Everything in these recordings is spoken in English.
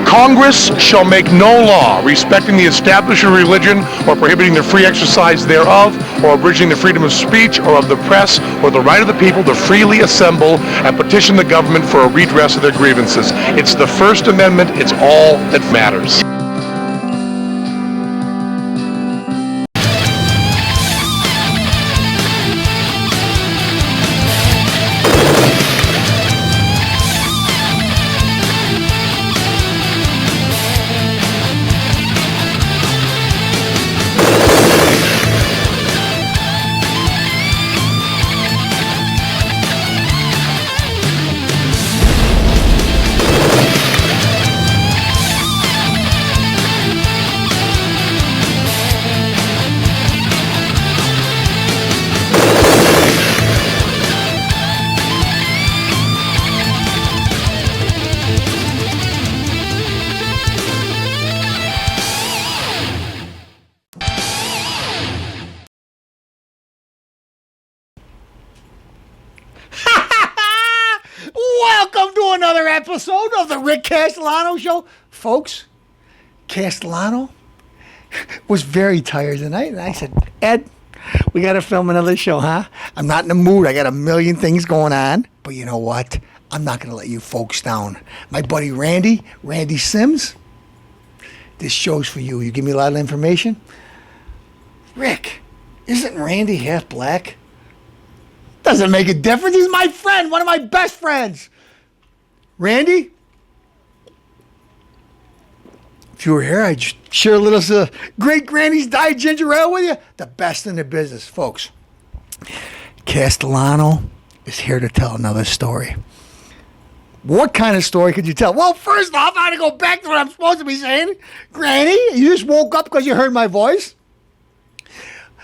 Congress shall make no law respecting the establishment of religion or prohibiting the free exercise thereof or abridging the freedom of speech or of the press or the right of the people to freely assemble and petition the government for a redress of their grievances. It's the First Amendment. It's all that matters. Welcome to another episode of the Rick Castellano Show. Folks, Castellano was very tired tonight, and I said, Ed, we got to film another show, huh? I'm not in the mood. I got a million things going on, but you know what? I'm not going to let you folks down. My buddy Randy Sims, this show's for you. You give me a lot of information. Rick, isn't Randy half black? Doesn't make a difference. He's my friend, one of my best friends. Randy, if you were here, I'd share a little great granny's dyed ginger ale with you. The best in the business, folks. Castellano is here to tell another story. What kind of story could you tell? Well, first off, I got to go back to what I'm supposed to be saying. Granny, you just woke up because you heard my voice.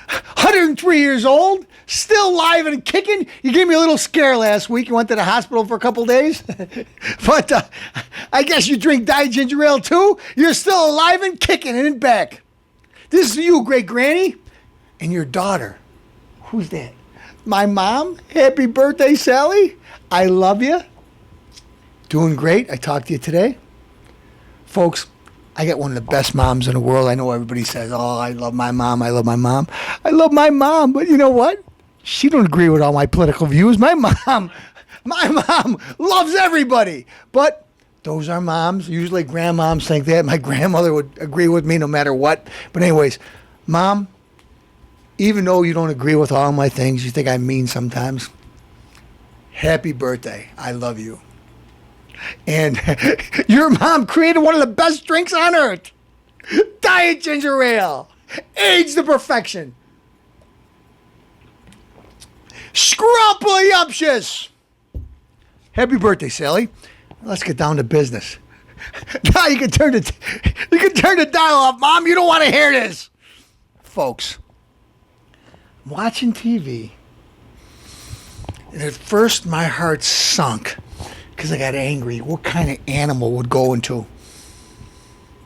103 years old, still alive and kicking. You gave me a little scare last week. You went to the hospital for a couple days. But I guess you drink dyed ginger ale too. You're still alive and kicking and back. This is you, great granny, and your daughter. Who's that? My mom. Happy birthday, Sally. I love you. Doing great. I talked to you today. Folks, I got one of the best moms in the world. I know everybody says, oh, I love my mom. I love my mom. I love my mom. But you know what? She don't agree with all my political views. My mom loves everybody. But those are moms. Usually grandmoms think that. My grandmother would agree with me no matter what. But anyways, Mom, even though you don't agree with all my things, you think I'm mean sometimes, happy birthday. I love you. And your mom created one of the best drinks on earth. Diet ginger ale. Aged to perfection. Scrumptious. Happy birthday, Sally. Let's get down to business. Now you can turn the dial off, Mom. You don't want to hear this. Folks, I'm watching TV. And at first my heart sunk. Because I got angry. What kind of animal would go into?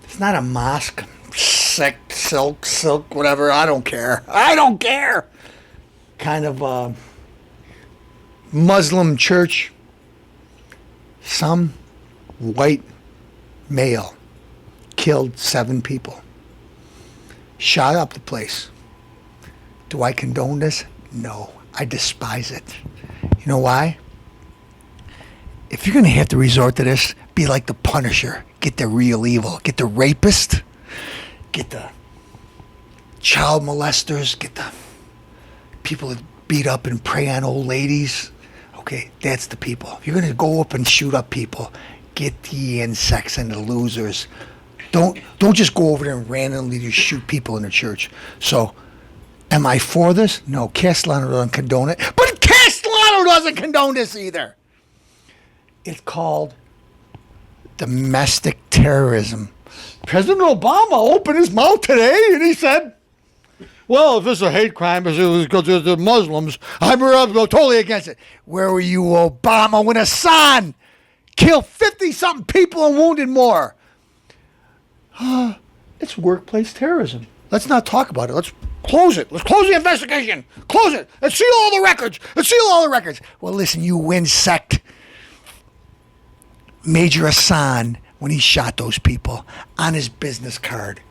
It's not a mosque. Silk, whatever. I don't care. Kind of a Muslim church. Some white male killed 7 people. Shot up the place. Do I condone this? No. I despise it. You know why? If you're going to have to resort to this, be like the Punisher. Get the real evil. Get the rapist. Get the child molesters. Get the people that beat up and prey on old ladies. Okay, that's the people. If you're going to go up and shoot up people, get the insects and the losers. Don't just go over there and randomly just shoot people in the church. So, am I for this? No, Castellano doesn't condone it. But Castellano doesn't condone this either. It's called domestic terrorism. President Obama opened his mouth today and he said, well, if it's a hate crime because it's the Muslims, I'm totally against it. Where were you, Obama, when Hassan killed 50-something people and wounded more? It's workplace terrorism. Let's not talk about it. Let's close it. Let's close the investigation. Close it. Let's seal all the records. Well, listen, you insect. Major Hassan when he shot those people, on his business card,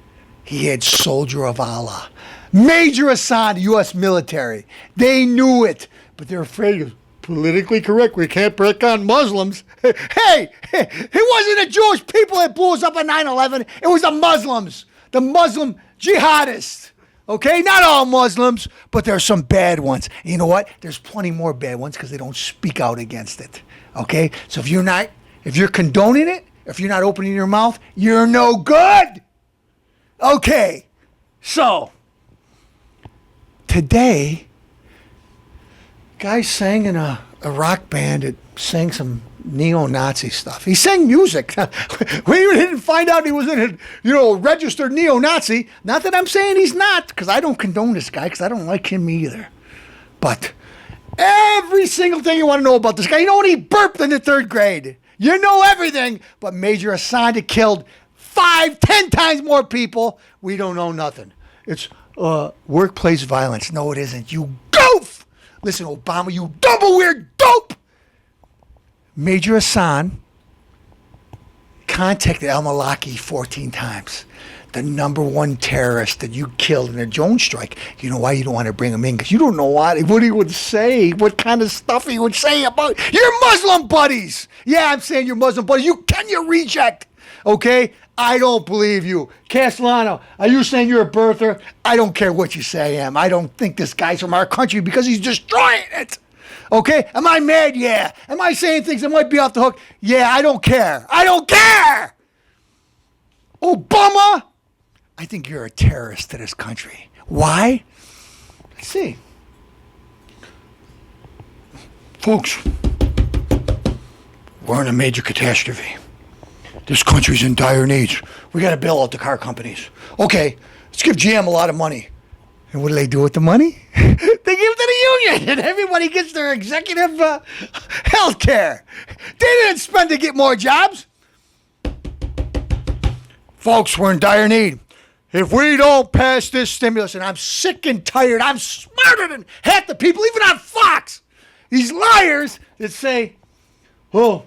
he had Soldier of Allah. Major Assad, U.S. military. They knew it, but they're afraid of politically correct. We can't break on Muslims. Hey, it wasn't the Jewish people that blew us up on 9/11. It was the Muslims, the Muslim jihadists. Okay, not all Muslims, but there are some bad ones. And you know what? There's plenty more bad ones because they don't speak out against it. Okay, so if you're condoning it, if you're not opening your mouth, you're no good. Okay, so today, guy sang in a rock band that sang some neo-Nazi stuff. He sang music. We didn't find out he was in a registered neo-Nazi. Not that I'm saying he's not, because I don't condone this guy, because I don't like him either. But every single thing you want to know about this guy, you know what? He burped in the 3rd grade. You know everything, but Major Assad killed 5-10 times more people. We don't know nothing. It's workplace violence. No, it isn't. You goof! Listen, Obama, you double weird dope! Major Hassan contacted al-Maliki 14 times. The #1 terrorist that you killed in the Jones strike. You know why you don't want to bring him in? Because you don't know what he would say, what kind of stuff he would say about your Muslim buddies. Yeah, I'm saying your Muslim buddies. You reject, okay? I don't believe you. Castellano, are you saying you're a birther? I don't care what you say, Em. I don't think this guy's from our country because he's destroying it. Okay? Am I mad? Yeah. Am I saying things that might be off the hook? Yeah, I don't care. I don't care! Obama, I think you're a terrorist to this country. Why? Let's see. Folks, we're in a major catastrophe. This country's in dire needs. We got to bail out the car companies. Okay, let's give GM a lot of money. And what do they do with the money? They give it to the union, and everybody gets their executive health care. They didn't spend to get more jobs. Folks, we're in dire need. If we don't pass this stimulus, and I'm sick and tired, I'm smarter than half the people, even on Fox. These liars that say, the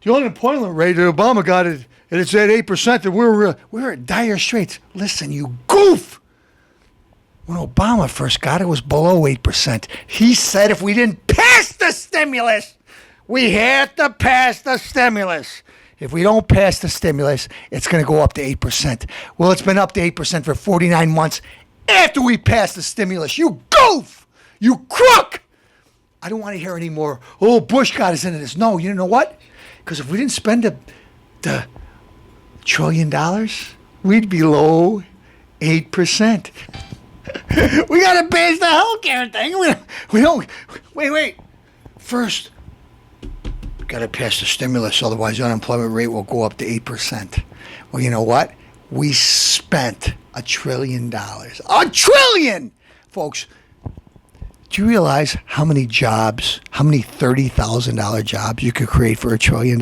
unemployment rate that Obama got it, and it's at 8%, and we're at dire straits. Listen, you goof. When Obama first got it, was below 8%. He said if we didn't pass the stimulus, we had to pass the stimulus. If we don't pass the stimulus, it's going to go up to 8%. Well, it's been up to 8% for 49 months after we passed the stimulus. You goof! You crook! I don't want to hear any more, Bush got us into this. No, you know what? Because if we didn't spend the $1 trillion, we'd be below 8%. We got to pass the healthcare thing. We don't. Wait. First, got to pass the stimulus, otherwise the unemployment rate will go up to 8%. Well, you know what? We spent $1 trillion. $1 trillion! Folks, do you realize how many jobs, how many $30,000 jobs you could create for $1 trillion?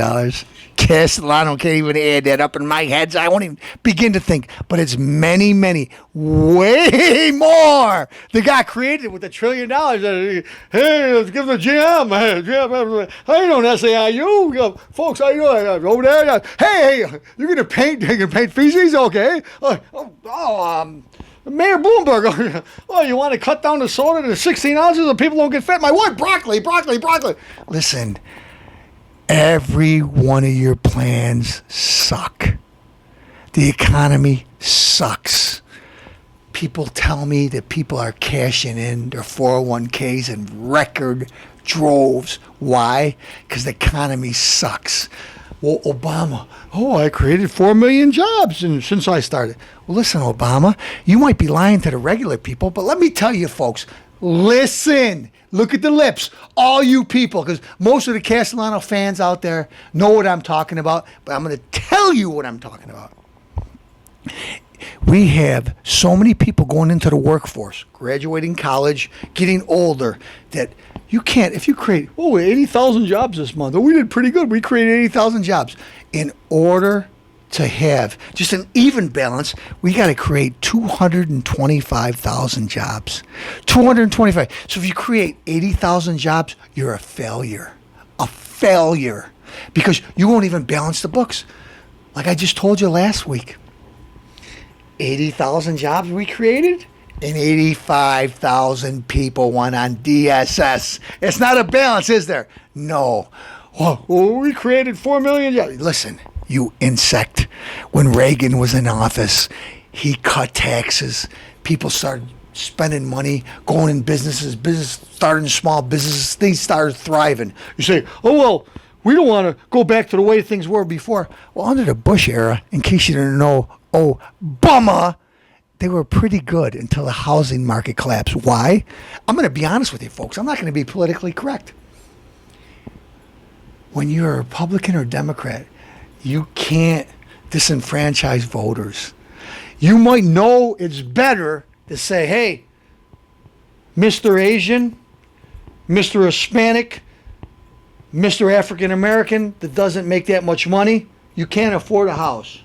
Castellano can't even add that up in my head, so I won't even begin to think. But it's many, way more that got created with $1 trillion. Hey, let's give the GM. How you doing, SAIU? Folks, how you doing? Over there? Hey, you're going to paint feces? Okay. Mayor Bloomberg, you want to cut down the soda to 16 ounces so people don't get fat? My wife, broccoli. Listen, every one of your plans suck. The economy sucks. People tell me that people are cashing in their 401ks in record droves. Why? Because the economy sucks. Well, Obama, I created 4 million jobs since I started. Well, listen, Obama, you might be lying to the regular people, but let me tell you, folks, listen. Look at the lips, all you people, because most of the Castellano fans out there know what I'm talking about, but I'm going to tell you what I'm talking about. We have so many people going into the workforce, graduating college, getting older, that you can't, if you create, 80,000 jobs this month. We did pretty good. We created 80,000 jobs. In order to have just an even balance, we got to create 225,000 jobs. 225. So if you create 80,000 jobs, you're a failure. A failure. because you won't even balance the books. Like I just told you last week, 80,000 jobs we created and 85,000 people went on DSS. It's not a balance, is there? No. Oh, we created 4 million jobs. Listen, you insect. When Reagan was in office, he cut taxes. People started spending money, going in businesses, starting small businesses, things started thriving. You say, oh, well, we don't want to go back to the way things were before. Well, under the Bush era, in case you didn't know, Obama, they were pretty good until the housing market collapsed. Why? I'm going to be honest with you, folks. I'm not going to be politically correct. When you're a Republican or Democrat, you can't disenfranchise voters. You might know it's better to say, hey, Mr. Asian, Mr. Hispanic, Mr. African American that doesn't make that much money, you can't afford a house.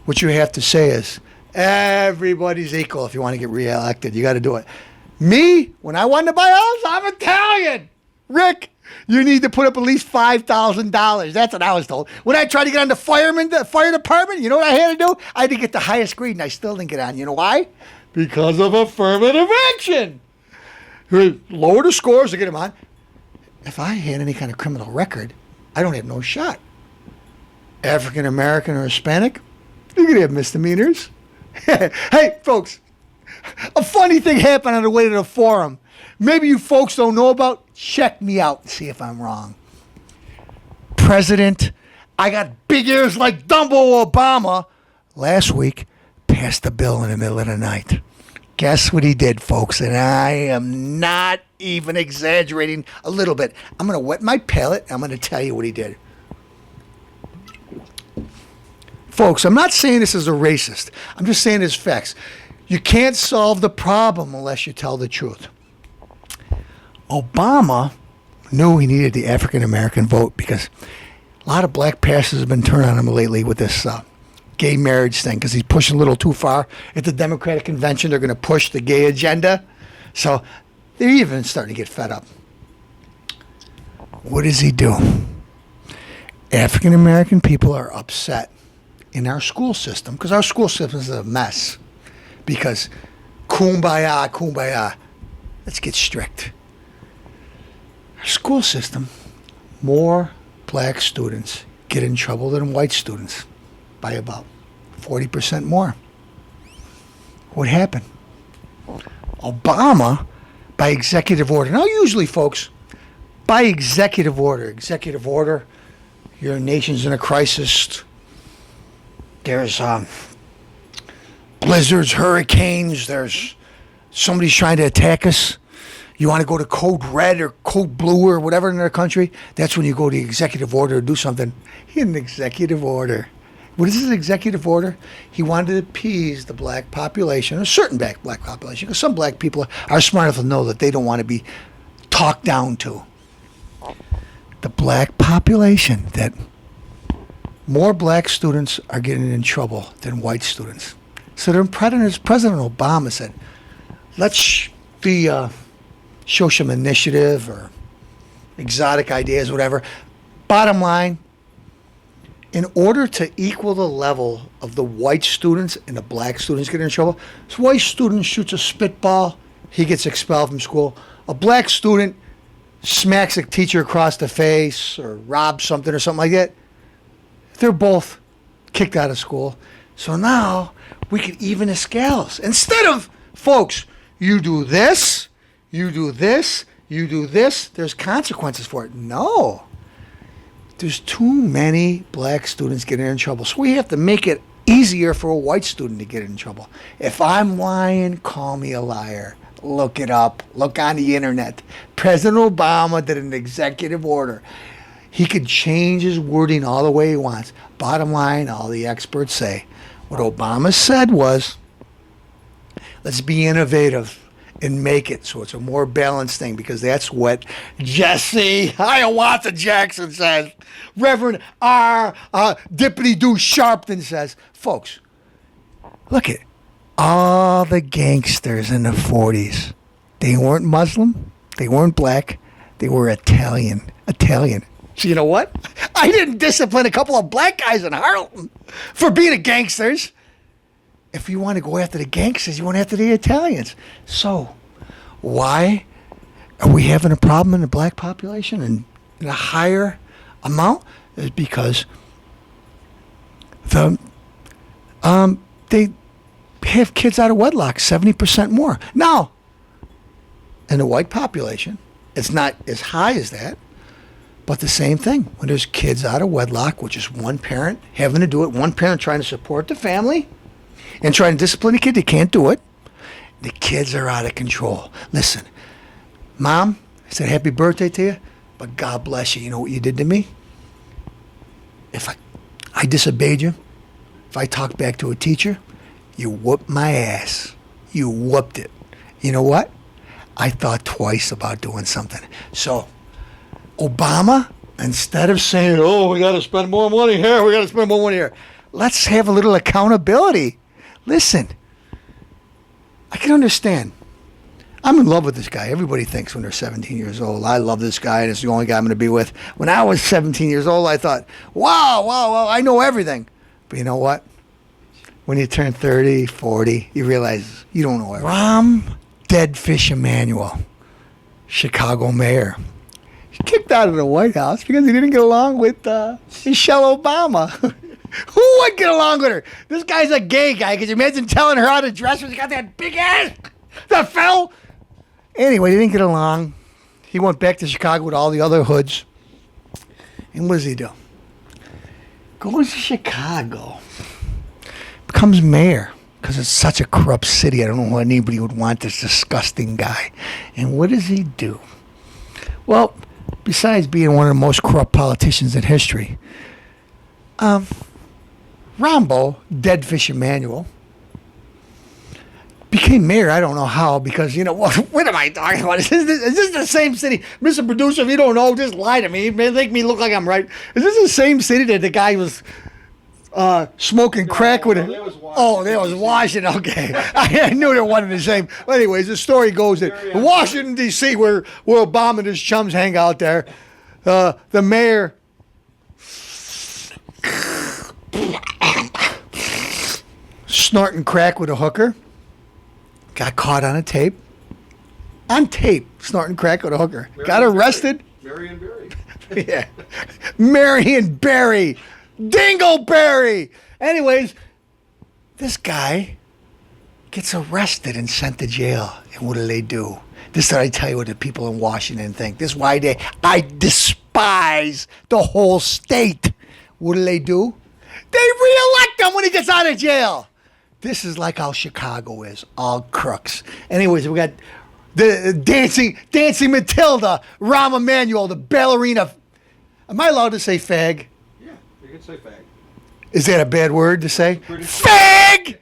What you have to say is, everybody's equal if you want to get reelected. You got to do it. Me, when I wanted to buy a house, I'm Italian. Rick, you need to put up at least $5,000. That's what I was told. When I tried to get on the fire department, you know what I had to do? I had to get the highest grade, and I still didn't get on. You know why? Because of affirmative action. Lower the scores to get them on. If I had any kind of criminal record, I don't have no shot. African American or Hispanic, you could have misdemeanors. Hey, folks, a funny thing happened on the way to the forum. Maybe you folks don't know about. Check me out and see if I'm wrong. President, I got big ears like Dumbo Obama, last week passed a bill in the middle of the night. Guess what he did, folks? And I am not even exaggerating a little bit. I'm going to wet my palate. I'm going to tell you what he did. Folks, I'm not saying this as a racist. I'm just saying it's facts. You can't solve the problem unless you tell the truth. Obama knew he needed the African American vote because a lot of black pastors have been turned on him lately with this gay marriage thing because he's pushing a little too far. At the Democratic convention, they're going to push the gay agenda. So they're even starting to get fed up. What does he do? African American people are upset in our school system because our school system is a mess. Because kumbaya, kumbaya, let's get strict. Our school system, more black students get in trouble than white students by about 40% more. What happened? Obama, by executive order. Now, usually, folks, by executive order, your nation's in a crisis. There's blizzards, hurricanes. There's somebody's trying to attack us. You want to go to code red or code blue or whatever in their country, that's when you go to executive order to do something. He had an executive order. What is his executive order? He wanted to appease the black population, a certain black population, because some black people are smart enough to know that they don't want to be talked down to. The black population, that more black students are getting in trouble than white students. So then President Obama said, let's be... show some initiative or exotic ideas, whatever. Bottom line, in order to equal the level of the white students and the black students getting in trouble, this white student shoots a spitball, he gets expelled from school. A black student smacks a teacher across the face or robs something or something like that. They're both kicked out of school. So now we can even the scales. Instead of, folks, you do this, you do this, you do this, there's consequences for it. No. There's too many black students getting in trouble. So we have to make it easier for a white student to get in trouble. If I'm lying, call me a liar. Look it up. Look on the internet. President Obama did an executive order. He could change his wording all the way he wants. Bottom line, all the experts say, what Obama said was, let's be innovative and make it so it's a more balanced thing, because that's what Jesse Hiawatha Jackson says. Reverend R. Dippity-Doo Sharpton says. Folks, look at all the gangsters in the 40s. They weren't Muslim. They weren't black. They were Italian. So you know what? I didn't discipline a couple of black guys in Harlem for being gangsters. If you want to go after the gangsters, you went after the Italians. So why are we having a problem in the black population and in a higher amount? Is because they have kids out of wedlock 70% more. Now, in the white population, it's not as high as that, but the same thing. When there's kids out of wedlock, which is one parent having to do it, one parent trying to support the family and trying to discipline the kid, they can't do it. The kids are out of control. Listen, Mom, I said happy birthday to you, but God bless you. You know what you did to me? If I disobeyed you, if I talked back to a teacher, you whooped my ass. You whooped it. You know what? I thought twice about doing something. So, Obama, instead of saying, oh, we got to spend more money here, we got to spend more money here, let's have a little accountability. Listen, I can understand. I'm in love with this guy. Everybody thinks when they're 17 years old, I love this guy and it's the only guy I'm going to be with. When I was 17 years old, I thought, wow, I know everything. But you know what? When you turn 30, 40, you realize you don't know everything. Rahm Deadfish Emanuel, Chicago mayor, kicked out of the White House because he didn't get along with Michelle Obama. Who would get along with her? This guy's a gay guy. Could you imagine telling her how to dress when she got that big ass that fell? Anyway, they didn't get along. He went back to Chicago with all the other hoods. And what does he do? Goes to Chicago. Becomes mayor. Because it's such a corrupt city. I don't know why anybody would want this disgusting guy. And what does he do? Well, besides being one of the most corrupt politicians in history, Rambo, Deadfish Emanuel, became mayor. I don't know how, because, you know, what am I talking about? Is this the same city? Mr. Producer, if you don't know, just lie to me. Make me look like I'm right. Is this the same city that the guy was smoking crack with it? That was Washington. Okay. I knew they were one and the same. Well, anyways, the story goes that in Washington, D.C., where Obama and his chums hang out there, the mayor snorting crack with a hooker. Got caught on tape, snorting crack with a hooker. Got arrested. Marion Barry. Yeah. Marion Barry. Dingleberry. Anyways, this guy gets arrested and sent to jail. And what do? This is what I tell you what the people in Washington think. This is why I despise the whole state. What do? They reelect him when he gets out of jail. This is like how Chicago is, all crooks. Anyways, we got the dancing Matilda, Rahm Emanuel, the ballerina. Am I allowed to say fag? Yeah, you can say fag. Is that a bad word to say? Fag!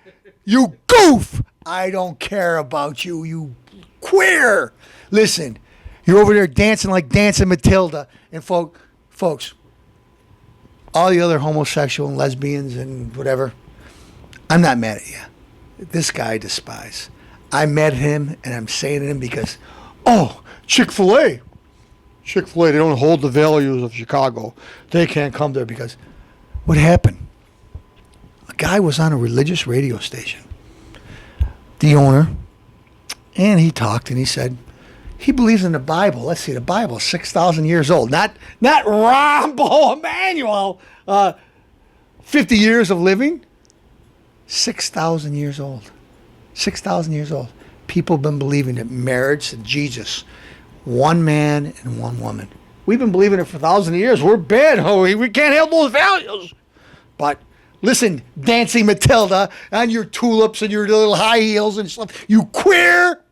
You goof! I don't care about you, you queer. Listen, you're over there dancing like Dancing Matilda. And folks, all the other homosexual and lesbians and whatever, I'm not mad at you. This guy I despise. I'm mad at him, and I'm saying to him because, Chick-fil-A, they don't hold the values of Chicago. They can't come there because what happened? A guy was on a religious radio station, the owner, and he talked and he said he believes in the Bible. Let's see, the Bible is 6,000 years old. Not Rambo Emanuel, 50 years of living. 6,000 years old. 6,000 years old. People have been believing that marriage and Jesus, one man and one woman. We've been believing it for thousands of years. We're bad. We can't have those values. But listen, Dancing Matilda, and your tulips and your little high heels and stuff, you queer.